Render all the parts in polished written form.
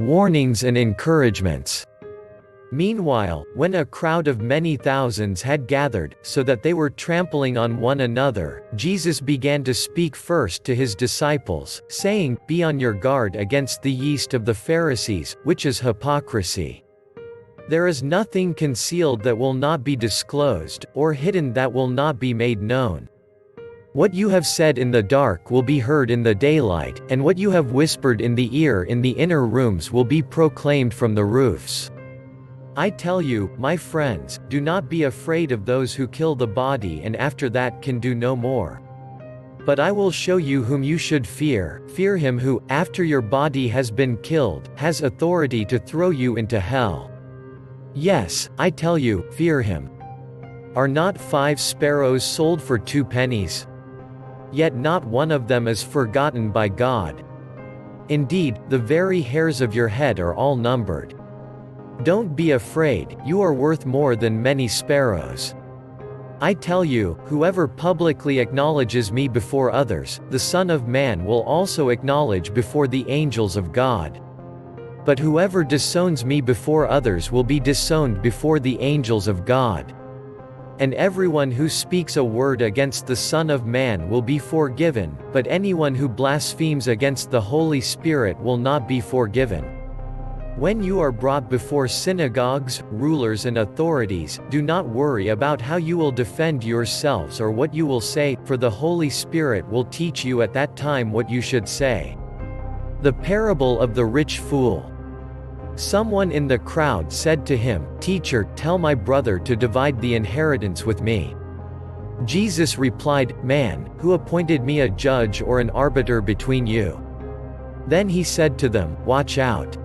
Warnings and encouragements. Meanwhile, when a crowd of many thousands had gathered, so that they were trampling on one another, Jesus began to speak first to his disciples, saying, "Be on your guard against the yeast of the Pharisees, which is hypocrisy. There is nothing concealed that will not be disclosed, or hidden that will not be made known. What you have said in the dark will be heard in the daylight, and what you have whispered in the ear in the inner rooms will be proclaimed from the roofs. I tell you, my friends, do not be afraid of those who kill the body and after that can do no more. But I will show you whom you should fear. Fear him who, after your body has been killed, has authority to throw you into hell. Yes, I tell you, fear him. Are not 5 sparrows sold for 2 pennies? Yet not one of them is forgotten by God. Indeed, the very hairs of your head are all numbered. Don't be afraid, you are worth more than many sparrows. I tell you, whoever publicly acknowledges me before others, the Son of Man will also acknowledge before the angels of God. But whoever disowns me before others will be disowned before the angels of God. And everyone who speaks a word against the Son of Man will be forgiven, but anyone who blasphemes against the Holy Spirit will not be forgiven. When you are brought before synagogues, rulers and authorities, do not worry about how you will defend yourselves or what you will say, for the Holy Spirit will teach you at that time what you should say." The parable of the rich fool. Someone in the crowd said to him, "Teacher, tell my brother to divide the inheritance with me." Jesus replied, "Man, who appointed me a judge or an arbiter between you?" Then he said to them, "Watch out.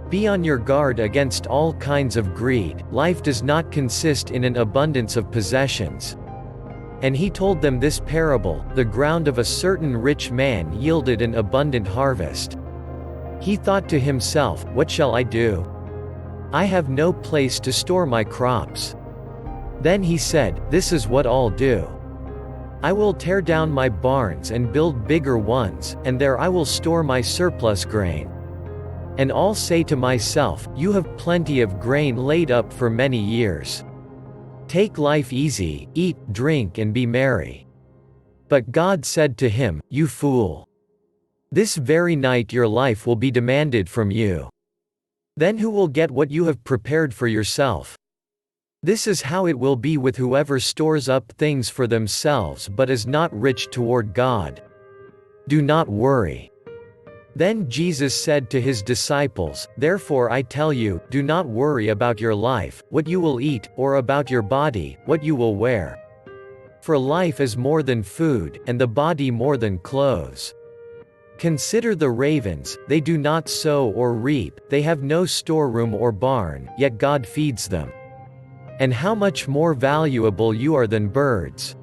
Be on your guard against all kinds of greed. Life does not consist in an abundance of possessions." And he told them this parable: the ground of a certain rich man yielded an abundant harvest. He thought to himself, "What shall I do? I have no place to store my crops." Then he said, "This is what I'll do. I will tear down my barns and build bigger ones, and there I will store my surplus grain. And I'll say to myself, you have plenty of grain laid up for many years. Take life easy, eat, drink and be merry." But God said to him, "You fool! This very night your life will be demanded from you. Then who will get what you have prepared for yourself? This is how it will be with whoever stores up things for themselves but is not rich toward God. Do not worry." Then Jesus said to his disciples, "Therefore I tell you, do not worry about your life, what you will eat, or about your body, what you will wear. For life is more than food, and the body more than clothes. Consider the ravens, they do not sow or reap, they have no storeroom or barn, yet God feeds them. And how much more valuable you are than birds.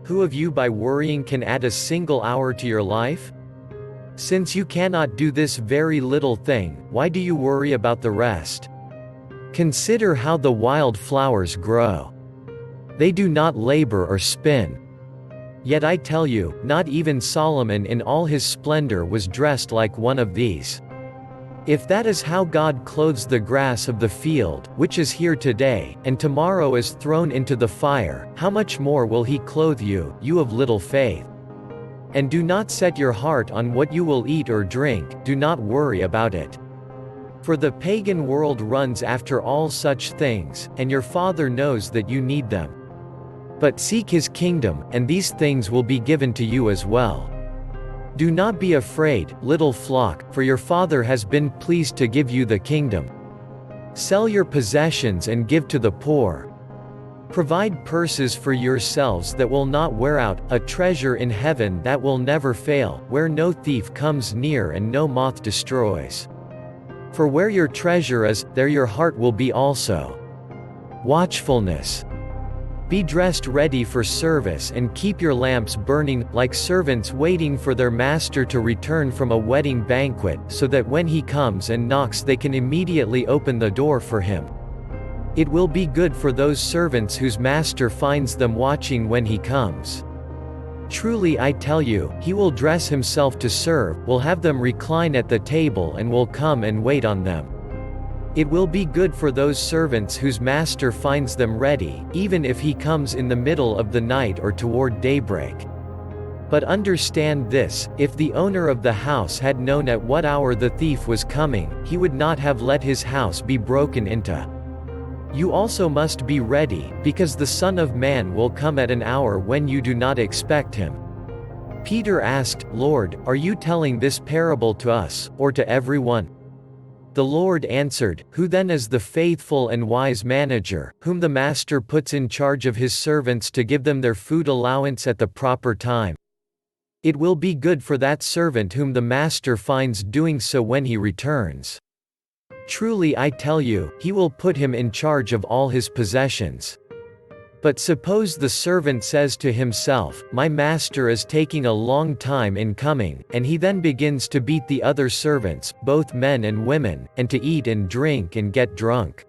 Who of you by worrying can add a single hour to your life? Since you cannot do this very little thing, why do you worry about the rest? Consider how the wild flowers grow. They do not labor or spin. Yet I tell you, not even Solomon in all his splendor was dressed like one of these. If that is how God clothes the grass of the field, which is here today, and tomorrow is thrown into the fire, how much more will he clothe you, you of little faith? And do not set your heart on what you will eat or drink, do not worry about it. For the pagan world runs after all such things, and your Father knows that you need them. But seek his kingdom, and these things will be given to you as well. Do not be afraid, little flock, for your Father has been pleased to give you the kingdom. Sell your possessions and give to the poor. Provide purses for yourselves that will not wear out, a treasure in heaven that will never fail, where no thief comes near and no moth destroys. For where your treasure is, there your heart will be also. Watchfulness. Be dressed ready for service and keep your lamps burning, like servants waiting for their master to return from a wedding banquet, so that when he comes and knocks they can immediately open the door for him. It will be good for those servants whose master finds them watching when he comes. Truly I tell you, he will dress himself to serve, will have them recline at the table and will come and wait on them. It will be good for those servants whose master finds them ready, even if he comes in the middle of the night or toward daybreak. But understand this, if the owner of the house had known at what hour the thief was coming, he would not have let his house be broken into. You also must be ready, because the Son of Man will come at an hour when you do not expect him. Peter asked, Lord, are you telling this parable to us, or to everyone? The Lord answered, Who then is the faithful and wise manager, whom the master puts in charge of his servants to give them their food allowance at the proper time? It will be good for that servant whom the master finds doing so when he returns. Truly I tell you, he will put him in charge of all his possessions. But suppose the servant says to himself, My master is taking a long time in coming, and he then begins to beat the other servants, both men and women, and to eat and drink and get drunk.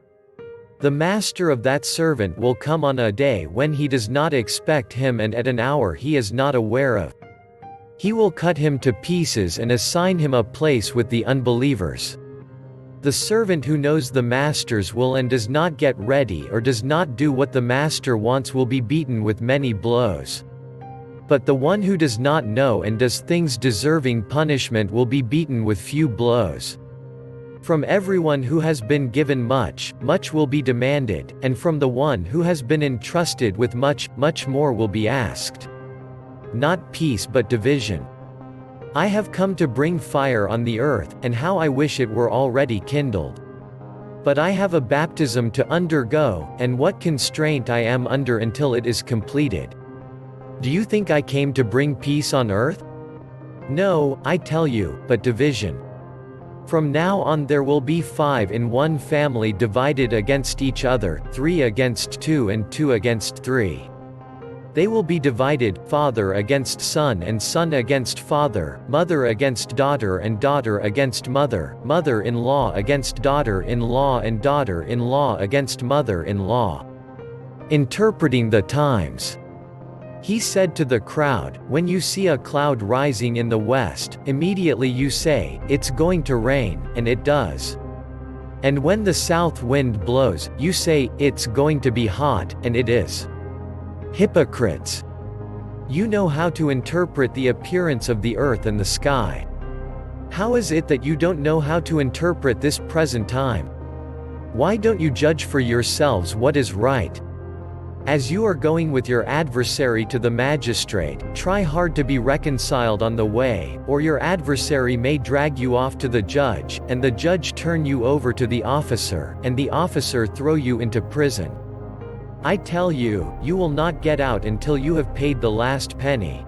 The master of that servant will come on a day when he does not expect him and at an hour he is not aware of. He will cut him to pieces and assign him a place with the unbelievers. The servant who knows the master's will and does not get ready or does not do what the master wants will be beaten with many blows. But the one who does not know and does things deserving punishment will be beaten with few blows. From everyone who has been given much, much will be demanded, and from the one who has been entrusted with much, much more will be asked. Not peace but division. I have come to bring fire on the earth, and how I wish it were already kindled. But I have a baptism to undergo, and what constraint I am under until it is completed. Do you think I came to bring peace on earth? No, I tell you, but division. From now on there will be 5 in one family divided against each other, 3 against 2 and 2 against 3. They will be divided, father against son and son against father, mother against daughter and daughter against mother, mother-in-law against daughter-in-law and daughter-in-law against mother-in-law. Interpreting the times. He said to the crowd, When you see a cloud rising in the west, immediately you say, It's going to rain, and it does. And when the south wind blows, you say, It's going to be hot, and it is. Hypocrites! You know how to interpret the appearance of the earth and the sky. How is it that you don't know how to interpret this present time? Why don't you judge for yourselves what is right? As you are going with your adversary to the magistrate, try hard to be reconciled on the way, or your adversary may drag you off to the judge, and the judge turn you over to the officer, and the officer throw you into prison. I tell you, you will not get out until you have paid the last penny.